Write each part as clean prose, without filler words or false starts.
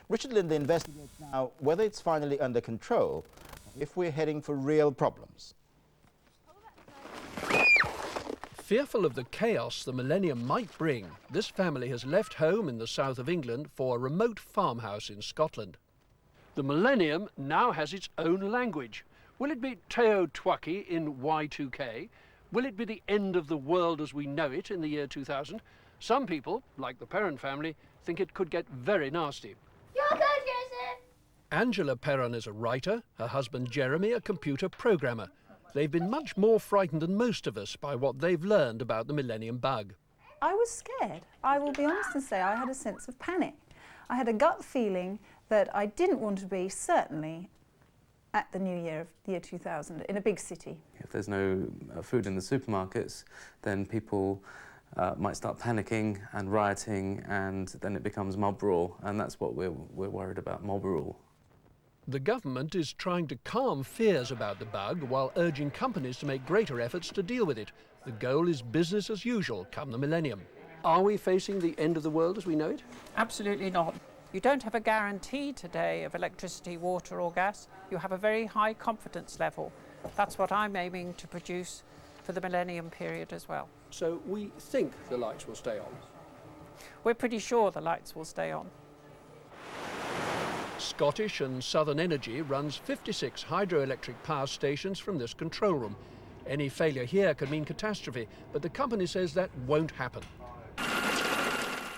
Richard Lindley investigates now whether it's finally under control, if we're heading for real problems. Fearful of the chaos the millennium might bring, this family has left home in the south of England for a remote farmhouse in Scotland. The millennium now has its own language. Will it be Teotihuacan in Y2K? Will it be the end of the world as we know it in the year 2000? Some people, like the Perron family, think it could get very nasty. You're good, Joseph! Angela Perron is a writer, her husband Jeremy a computer programmer. They've been much more frightened than most of us by what they've learned about the Millenium Bug. I was scared. I will be honest and say I had a sense of panic. I had a gut feeling that I didn't want to be, certainly, at the new year of the year 2000 in a big city. If there's no food in the supermarkets, then people might start panicking and rioting, and then it becomes mob rule, and that's what we're worried about, mob rule. The government is trying to calm fears about the bug while urging companies to make greater efforts to deal with it. The goal is business as usual come the millennium. Are we facing the end of the world as we know it? Absolutely not. You don't have a guarantee today of electricity, water or gas. You have a very high confidence level. That's what I'm aiming to produce for the millennium period as well. So we think the lights will stay on? We're pretty sure the lights will stay on. Scottish and Southern Energy runs 56 hydroelectric power stations from this control room. Any failure here could mean catastrophe, but the company says that won't happen.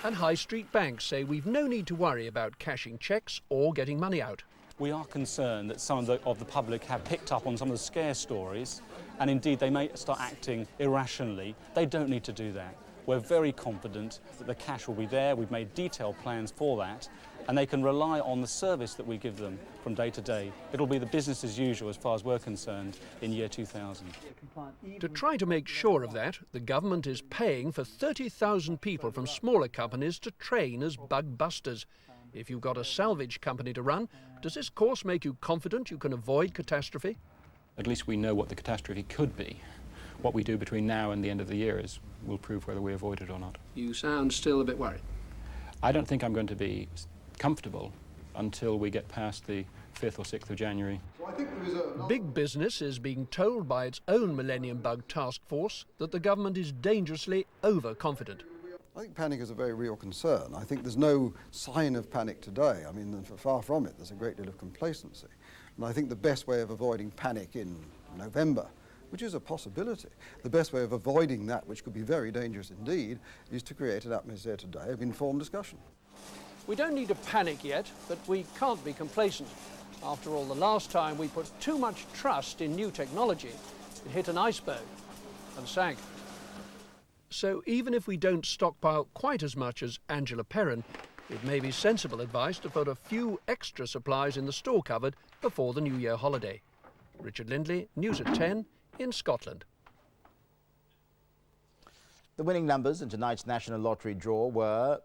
And high street banks say we've no need to worry about cashing cheques or getting money out. We are concerned that some of the public have picked up on some of the scare stories, and indeed they may start acting irrationally. They don't need to do that. We're very confident that the cash will be there. We've made detailed plans for that, and they can rely on the service that we give them from day to day. It'll be the business as usual as far as we're concerned in year 2000. To try to make sure of that, the government is paying for 30,000 people from smaller companies to train as bug busters. If you've got a salvage company to run, does this course make you confident you can avoid catastrophe? At least we know what the catastrophe could be. What we do between now and the end of the year will prove whether we avoid it or not. You sound still a bit worried. I don't think I'm going to be comfortable until we get past the 5th or 6th of January. Big business is being told by its own Millenium Bug task force that the government is dangerously overconfident. I think panic is a very real concern. I think there's no sign of panic today. I mean, far from it, there's a great deal of complacency. And I think the best way of avoiding panic in November, which is a possibility, the best way of avoiding that, which could be very dangerous indeed, is to create an atmosphere today of informed discussion. We don't need to panic yet, but we can't be complacent. After all, the last time we put too much trust in new technology, it hit an iceberg and sank. So even if we don't stockpile quite as much as Angela Perron, it may be sensible advice to put a few extra supplies in the store cupboard before the New Year holiday. Richard Lindley, News at 10 in Scotland. The winning numbers in tonight's National Lottery draw were